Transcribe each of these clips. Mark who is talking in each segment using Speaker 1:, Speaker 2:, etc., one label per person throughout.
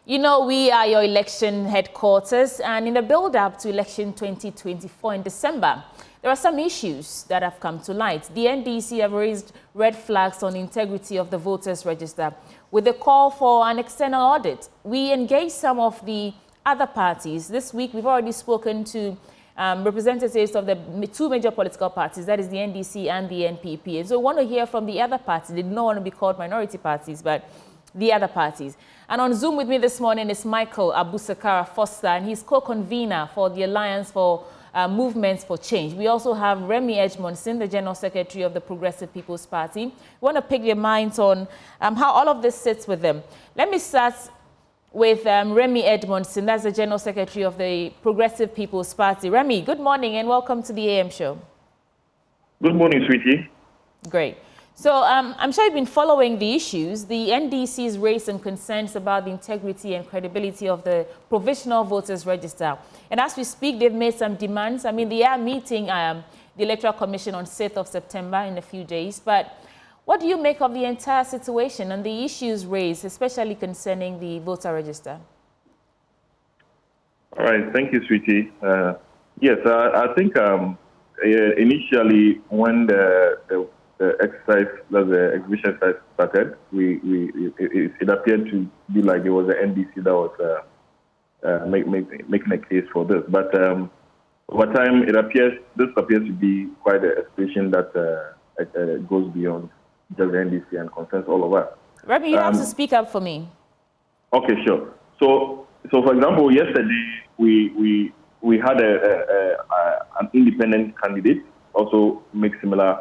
Speaker 1: You know, we are your election headquarters, and in the build-up to election 2024 in December, there are some issues that have come to light. The NDC have raised red flags on the integrity of the voters' register with a call for an external audit. We engaged some of the other parties. This week, we've already spoken to representatives of the two major political parties, that is the NDC and the NPP. And so we want to hear from the other parties. They don't want to be called minority parties, but the other parties. And on Zoom with me this morning is Michael Abusakara Foster, and he's co-convener for the Alliance for Movements for Change. We also have Remy Edmondson, the General Secretary of the Progressive People's Party. We want to pick their minds on how all of this sits with them. Let me start with Remy Edmondson, that's the General Secretary of the Progressive People's Party. Remy, good morning and welcome to the AM show.
Speaker 2: Good morning, sweetie.
Speaker 1: Great. So I'm sure you've been following the issues. The NDC's raised some concerns about the integrity and credibility of the provisional voters register. And as we speak, they've made some demands. I mean, they are meeting the Electoral Commission on 6th of September in a few days. But what do you make of the entire situation and the issues raised, especially concerning the voter register?
Speaker 2: All right. Thank you, sweetie. Yes, I think initially when the exercise, the exhibition exercise started, it appeared to be like it was the NDC that was making a case for this. But over time, this appears to be quite a situation that goes beyond just the NDC and concerns all of us.
Speaker 1: Remy, you have to speak up for me. Okay,
Speaker 2: sure. So for example, yesterday we had an independent candidate also make similar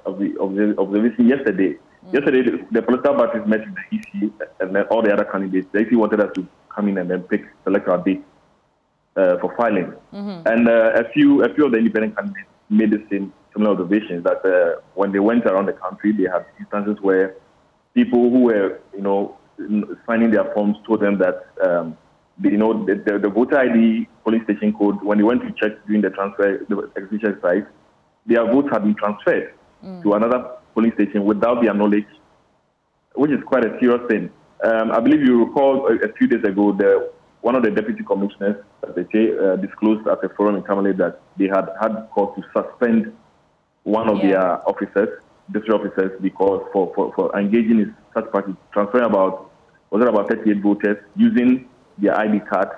Speaker 2: observation yesterday. Yesterday, the political parties met with the EC and then all the other candidates. The EC wanted us to come in and then select our date for filing. And a few of the independent candidates made the similar observations that when they went around the country, they had instances where people who were, signing their forms told them that, the voter ID polling station code, when they went to check during the exhibition site, their votes had been transferred to another polling station without their knowledge, which is quite a serious thing. I believe you recall a few days ago, one of the deputy commissioners, as they say, disclosed at a forum in Tamale that they had called to suspend one of their officers, district officers, because for engaging in such parties, transferring about 38 voters using their ID cards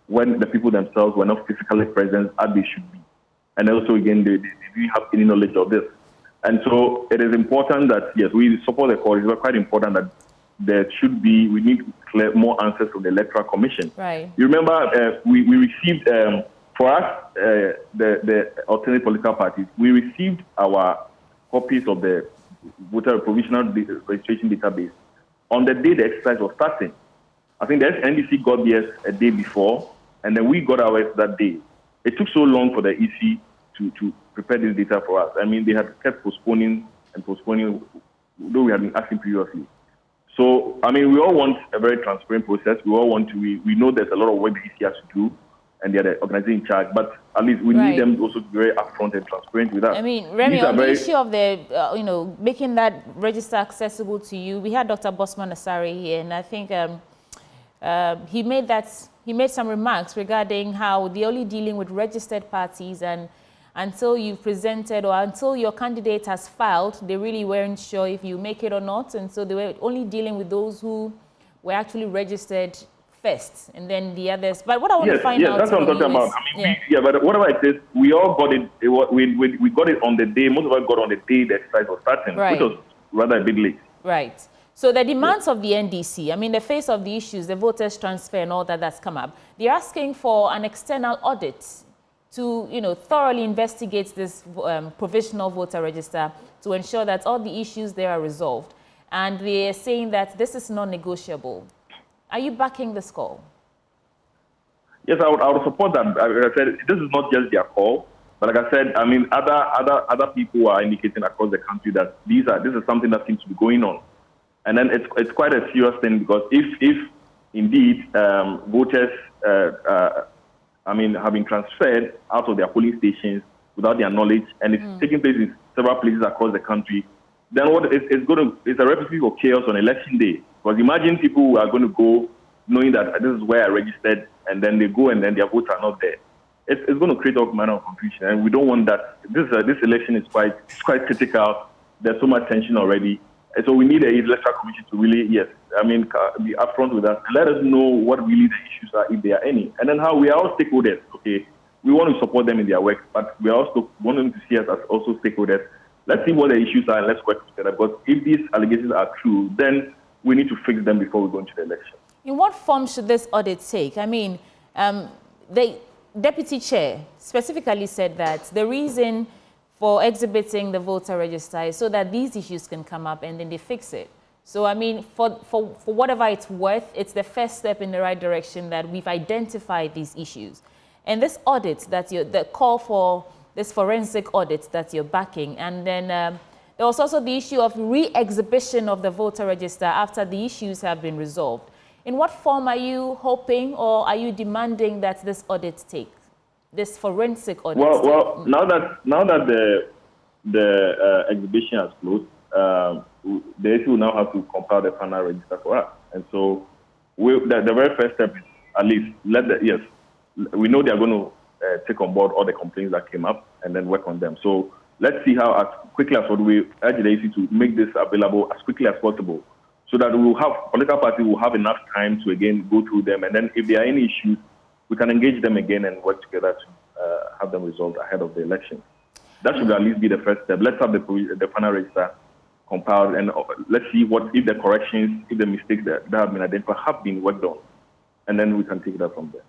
Speaker 2: when the people themselves were not physically present as they should be. And also, again, they didn't have any knowledge of this. And so it is important that, yes, we support the call. It's quite important that we need more answers from the Electoral Commission.
Speaker 1: Right.
Speaker 2: You remember, we received, for us, the alternate political parties, we received our copies of the voter provisional registration database on the day the exercise was starting. I think the NDC got theirs a day before, and then we got ours that day. It took so long for the EC to prepare this data for us. I mean, they had kept postponing, though we had been asking previously. So, I mean, we all want a very transparent process. We all want to, we know there's a lot of work the EC has to do, and they're the organizing in charge, but at least we need them also to be very upfront and transparent with us.
Speaker 1: I mean, Remy, on the issue of the, making that register accessible to you, we had Dr. Bosman Asari here, and I think he made some remarks regarding how they're only dealing with registered parties, and until you've presented or until your candidate has filed, they really weren't sure if you make it or not. And so they were only dealing with those who were actually registered first, and then the others. But what I want to find out...
Speaker 2: Yes, that's what I'm talking about. I mean, but whatever it is, we all got it. We got it on the day. Most of us got on the day the exercise was starting, which was rather a bit late.
Speaker 1: Right. So the demands of the NDC, I mean, the face of the issues, the voters transfer and all that's come up, they're asking for an external audit to, thoroughly investigate this provisional voter register to ensure that all the issues there are resolved. And they're saying that this is non-negotiable. Are you backing this call?
Speaker 2: Yes, I would support that. Like I said, this is not just their call, but like I said, I mean, other people are indicating across the country that this is something that seems to be going on. And then it's quite a serious thing, because if indeed voters have been transferred out of their polling stations without their knowledge, and it's taking place in several places across the country, then it's a recipe for chaos on election day. Because imagine people who are going to go knowing that this is where I registered, and then they go and then their votes are not there. It's going to create all manner of confusion, and we don't want that. This election is quite critical. There's so much tension already, and so we need an electoral commission to really, be upfront with us and let us know what really the issues are, if there are any, and then how we are all stakeholders. Okay, we want to support them in their work, but we also want them to see us as also stakeholders. Let's see what the issues are and let's work together. Because if these allegations are true, then we need to fix them before we go into the election.
Speaker 1: In what form should this audit take? I mean, the deputy chair specifically said that the reason for exhibiting the voter register is so that these issues can come up and then they fix it. So, I mean, for whatever it's worth, it's the first step in the right direction that we've identified these issues. And this audit that the call for this forensic audit that you're backing, and then there was also the issue of re-exhibition of the voter register after the issues have been resolved. In what form are you hoping or are you demanding that this audit take, this forensic audit?
Speaker 2: Well, now that the exhibition has closed, the issue will now have to compile the final register for us. And so the very first step is at least we know they are going to take on board all the complaints that came up and then work on them. So let's see how as quickly as possible we urge the agency to make this available as quickly as possible, so that political parties will have enough time to again go through them, and then if there are any issues, we can engage them again and work together to have them resolved ahead of the election. That should at least be the first step. Let's have the final register compiled, and let's see if the corrections, if the mistakes that have been identified have been worked on, and then we can take that from there.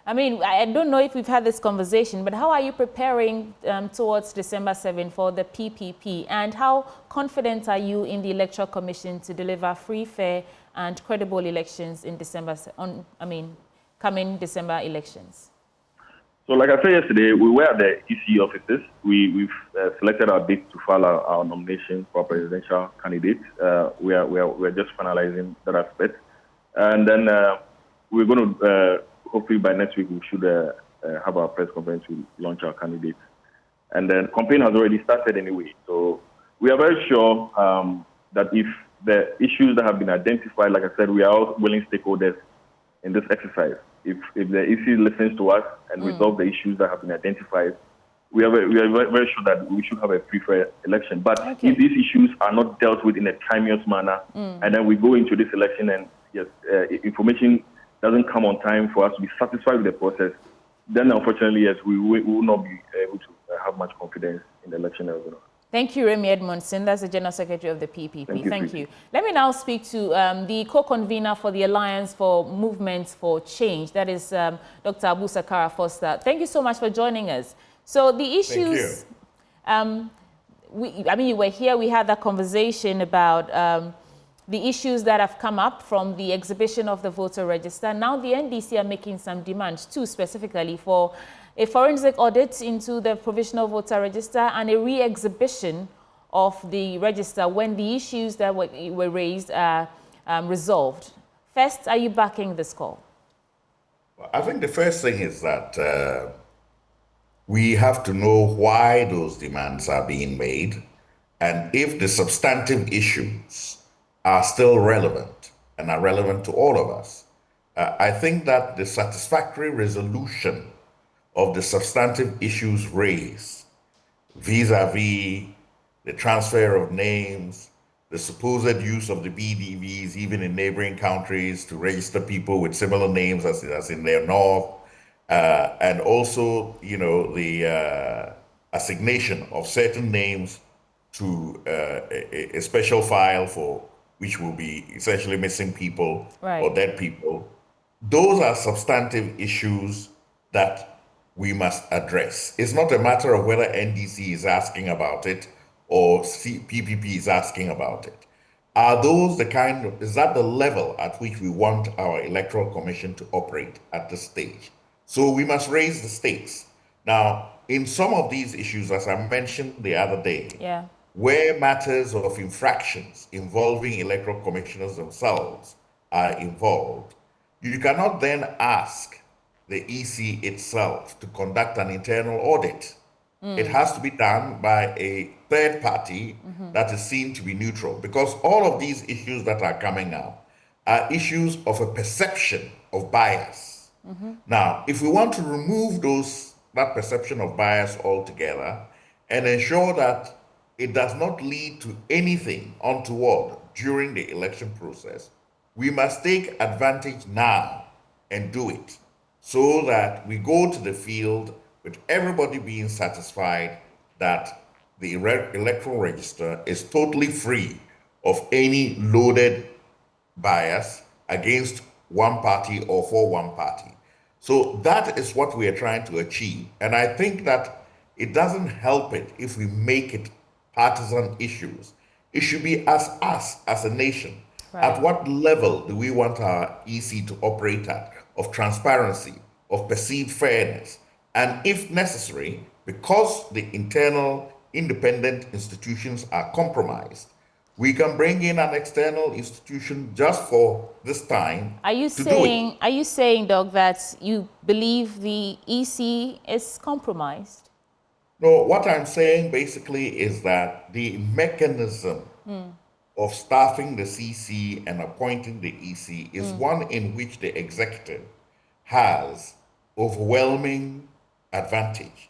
Speaker 1: I mean, I don't know if we've had this conversation, but how are you preparing towards December 7 for the PPP? And how confident are you in the Electoral Commission to deliver free, fair, and credible elections in coming December elections?
Speaker 2: So, like I said yesterday, we were at the EC offices. We've selected our date to file our nomination for presidential candidate. We're just finalizing that aspect. And then we're going to... hopefully by next week we should have our press conference to launch our candidates. And then campaign has already started anyway. So we are very sure that if the issues that have been identified, like I said, we are all willing stakeholders in this exercise. If the EC listens to us and resolve the issues that have been identified, we are very sure that we should have a free, fair election. But if these issues are not dealt with in a timeous manner, and then we go into this election and information doesn't come on time for us to be satisfied with the process, then unfortunately, we will not be able to have much confidence in the election that we're going to have.
Speaker 1: Thank you, Remy Edmondson. That's the General Secretary of the PPP. Thank you. Let me now speak to the co-convener for the Alliance for Movements for Change. That is Dr. Abu Sakara Foster. Thank you so much for joining us. So the issues, you were here, we had that conversation about the issues that have come up from the exhibition of the voter register. Now the NDC are making some demands too, specifically for a forensic audit into the provisional voter register and a re-exhibition of the register when the issues that were raised are resolved. First, are you backing this call?
Speaker 3: Well, I think the first thing is that we have to know why those demands are being made and if the substantive issues are still relevant and are relevant to all of us. I think that the satisfactory resolution of the substantive issues raised vis-a-vis the transfer of names, the supposed use of the BDVs even in neighboring countries to register people with similar names as in their north, and also, the assignation of certain names to a special file for which will be essentially missing people or dead people. Those are substantive issues that we must address. It's not a matter of whether NDC is asking about it or PPP is asking about it. Are those is that the level at which we want our Electoral Commission to operate at this stage? So we must raise the stakes. Now, in some of these issues, as I mentioned the other day, where matters of infractions involving electoral commissioners themselves are involved, you cannot then ask the EC itself to conduct an internal audit. It has to be done by a third party that is seen to be neutral, because all of these issues that are coming out are issues of a perception of bias. Now, if we want to remove that perception of bias altogether and ensure that it does not lead to anything untoward during the election process, we must take advantage now and do it so that we go to the field with everybody being satisfied that the electoral register is totally free of any loaded bias against one party or for one party. So that is what we are trying to achieve. And I think that it doesn't help it if we make it partisan issues. It should be us as a nation.
Speaker 1: Right.
Speaker 3: At what level do we want our EC to operate at, of transparency, of perceived fairness? And if necessary, because the internal independent institutions are compromised, we can bring in an external institution just for this time. Are you
Speaker 1: saying, Doc, that you believe the EC is compromised?
Speaker 3: No, what I'm saying basically is that the mechanism of staffing the CC and appointing the EC is one in which the executive has overwhelming advantage.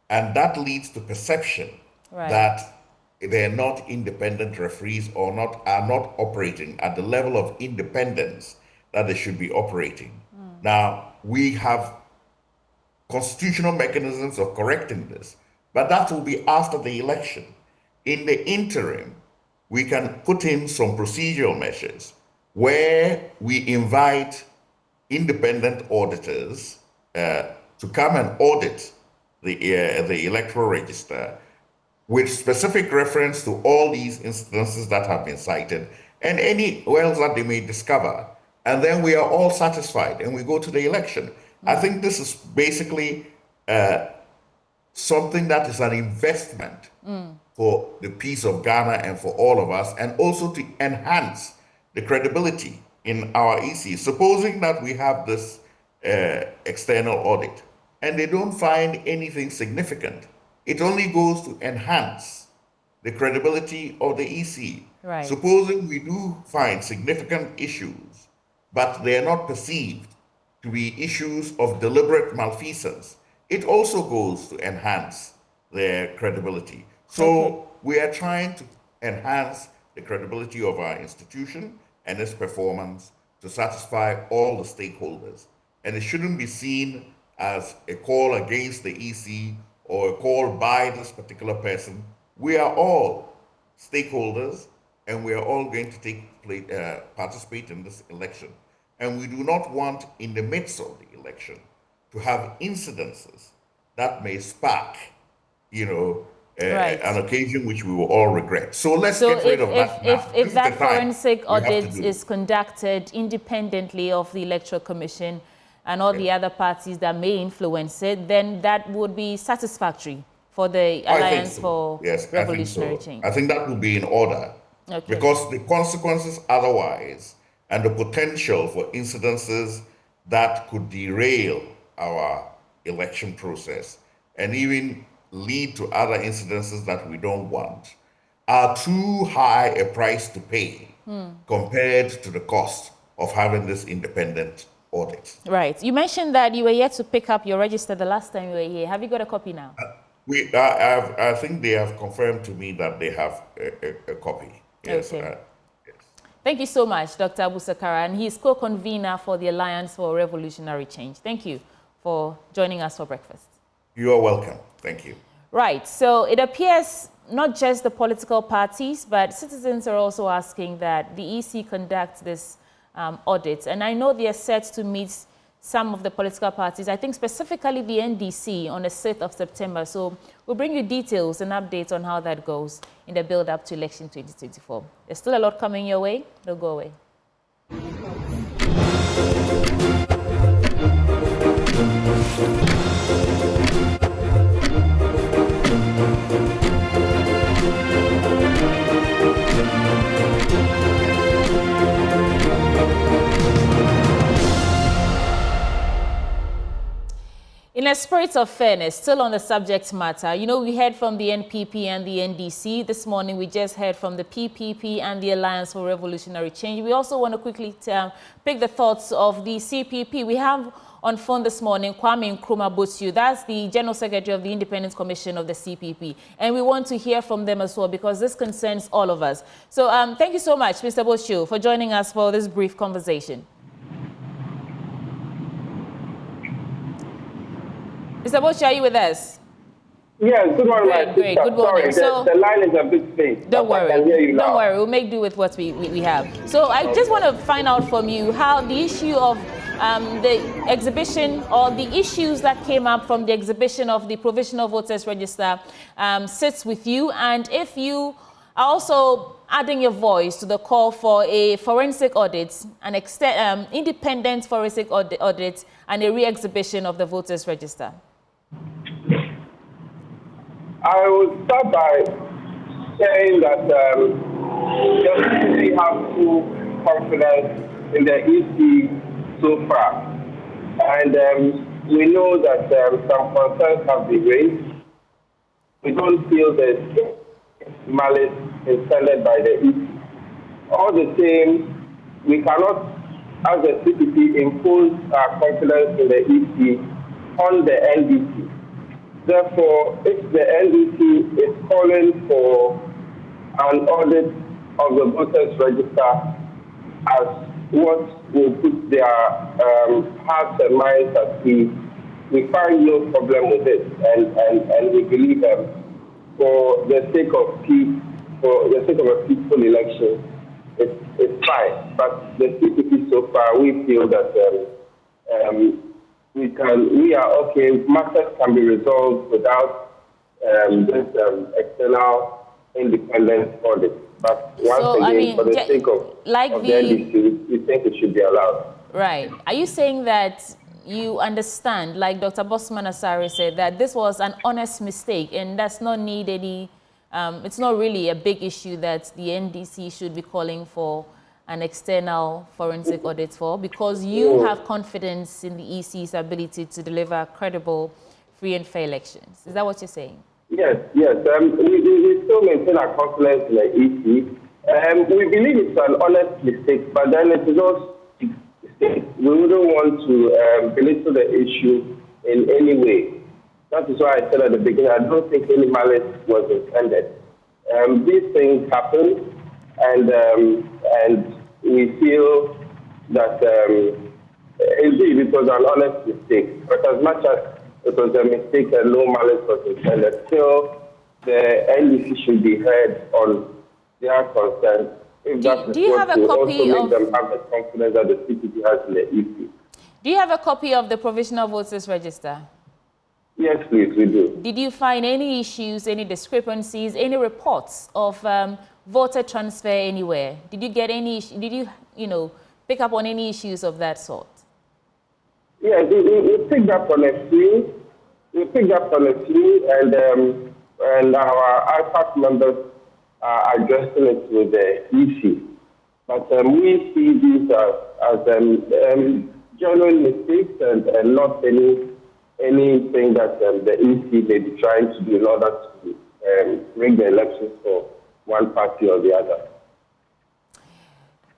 Speaker 3: And that leads to perception that they're not independent referees or are not operating at the level of independence that they should be operating. Now, we have constitutional mechanisms of correcting this, but that will be after the election. In the interim, we can put in some procedural measures where we invite independent auditors to come and audit the electoral register with specific reference to all these instances that have been cited and any wells that they may discover. And then we are all satisfied and we go to the election. I think this is basically something that is an investment for the peace of Ghana and for all of us, and also to enhance the credibility in our EC. Supposing that we have this external audit and they don't find anything significant, it only goes to enhance the credibility of the EC.
Speaker 1: Right.
Speaker 3: Supposing we do find significant issues, but they are not perceived to be issues of deliberate malfeasance, it also goes to enhance their credibility. So we are trying to enhance the credibility of our institution and its performance to satisfy all the stakeholders. And it shouldn't be seen as a call against the EC or a call by this particular person. We are all stakeholders and we are all going to participate in this election. And we do not want, in the midst of the election, to have incidences that may spark, an occasion which we will all regret. So let's get rid of that now.
Speaker 1: If that forensic audit is conducted independently of the Electoral Commission and all the other parties that may influence it, then that would be satisfactory for the Alliance for Revolutionary Change.
Speaker 3: I think that would be in order. Because the consequences otherwise and the potential for incidences that could derail our election process and even lead to other incidences that we don't want are too high a price to pay compared to the cost of having this independent audit.
Speaker 1: Right. You mentioned that you were yet to pick up your register the last time you were here. Have you got a copy now?
Speaker 3: I think they have confirmed to me that they have a copy. Yes.
Speaker 1: Okay. Yes. Thank you so much, Dr. Abu Sakara, and he's co-convener for the Alliance for Revolutionary Change. Thank you for joining us for breakfast.
Speaker 3: You are welcome. Thank you.
Speaker 1: Right. So it appears not just the political parties, but citizens are also asking that the EC conduct this audit. And I know they are set to meet some of the political parties, I think specifically the NDC, on the 6th of September. So we'll bring you details and updates on how that goes in the build-up to election 2024. There's still a lot coming your way. Don't go away. In In a spirit of fairness, still on the subject matter, you know, we heard from the NPP and the NDC. This morning, we just heard from the PPP and the Alliance for Revolutionary Change. We also want to quickly pick the thoughts of the CPP. We have on phone this morning Kwame Nkrumah, that's the General Secretary of the Independent Commission of the CPP. And we want to hear from them as well because this concerns all of us. So thank you so much, Mr. Bosio, for joining us for this brief conversation. Mr. Bosio, are you with us?
Speaker 4: Yes, good morning.
Speaker 1: Great. Good morning.
Speaker 4: Sorry, the line is a bit faint.
Speaker 1: Don't worry. Don't worry. We'll make do with what we have. So I just want to find out from you how the issue of the exhibition or the issues that came up from the exhibition of the Provisional Voters Register sits with you, and if you are also adding your voice to the call for a forensic audit, an independent forensic audit, and a re-exhibition of the Voters Register.
Speaker 4: I would start by saying that we have full confidence in the EC so far. And we know that some concerns have been raised. We don't feel there's malice intended by the EC. All the same, we cannot, as a CPP, impose our confidence in the EC on the NDC. Therefore, if the NDC is calling for an audit of the voters register as what will put their hearts and minds at peace, we find no problem with it, and we believe for the sake of peace, for the sake of a peaceful election, it's fine. But the CPP so far, we feel that we are okay. Matters can be resolved without this external independent audit. But once again, for the sake of the NDC, we think it should be allowed.
Speaker 1: Right. Are you saying that you understand, like Dr. Bosman Asare said, that this was an honest mistake and does not need any, it's not really a big issue that the NDC should be calling for an external forensic audit for, because you have confidence in the EC's ability to deliver credible, free and fair elections? Is that what you're saying?
Speaker 4: Yes. We still maintain our confidence in the EC. We believe it's an honest mistake, but then it is also we wouldn't want to belittle the issue in any way. That is why I said at the beginning, I don't think any malice was intended. These things happen, and we feel that indeed it was an honest mistake. But as much as it was a mistake and no malice was intended, still the NDC should be heard on their concerns. If
Speaker 1: do you have a copy
Speaker 4: of them have the confidence that the CPP has in the EC?
Speaker 1: Do you have a copy of the Provisional Voters Register?
Speaker 4: Yes, please, we do.
Speaker 1: Did you find any issues, any discrepancies, any reports of voter transfer anywhere? Did you get any? Did you pick up on any issues of that sort?
Speaker 4: Yes, we picked up on a few. And our IPAC members are addressing it with the EC. But we see these as genuine mistakes and not anything that the EC may be trying to do in order to rig the elections for one party or the other.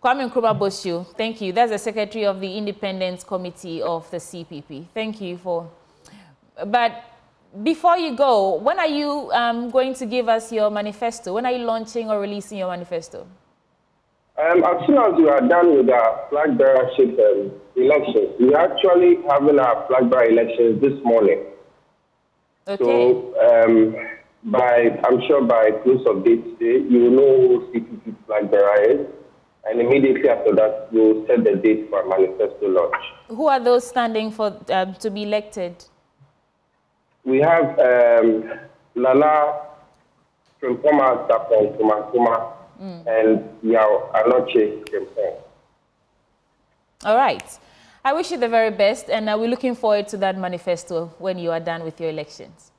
Speaker 1: Kwame Nkrumah, thank you. That's the Secretary of the Independent Committee of the CPP. Thank you for... But before you go, when are you going to give us your manifesto? When are you launching or releasing your manifesto?
Speaker 4: As soon as we are done with our flag bearership elections. We are actually having our flag bearer elections this morning.
Speaker 1: Okay.
Speaker 4: So I'm sure by close of day today, you will know who CPP flag bearer is. And immediately after that, we'll set the date for our manifesto launch.
Speaker 1: Who are those standing for to be elected?
Speaker 4: We have Nana Frimpoma Sapon Kumakuma and Yao Anoche Frimpong.
Speaker 1: All right. I wish you the very best, and we're looking forward to that manifesto when you are done with your elections.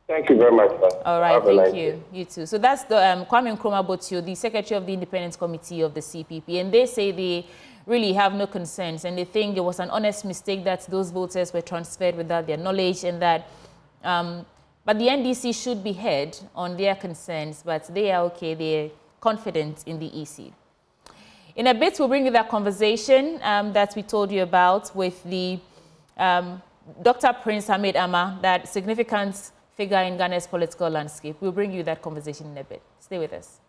Speaker 4: Thank you very much, sir.
Speaker 1: All right, thank you. You too. So that's the Kwame Nkrumah, the Secretary of the Independence Committee of the CPP, and they say the really have no concerns, and they think it was an honest mistake that those voters were transferred without their knowledge, and that but the NDC should be heard on their concerns, but they are okay, they're confident in the EC. In a bit, we'll bring you that conversation that we told you about with the Dr. Prince Hamid Ama, that significant figure in Ghana's political landscape. We'll bring you that conversation in a bit. Stay with us.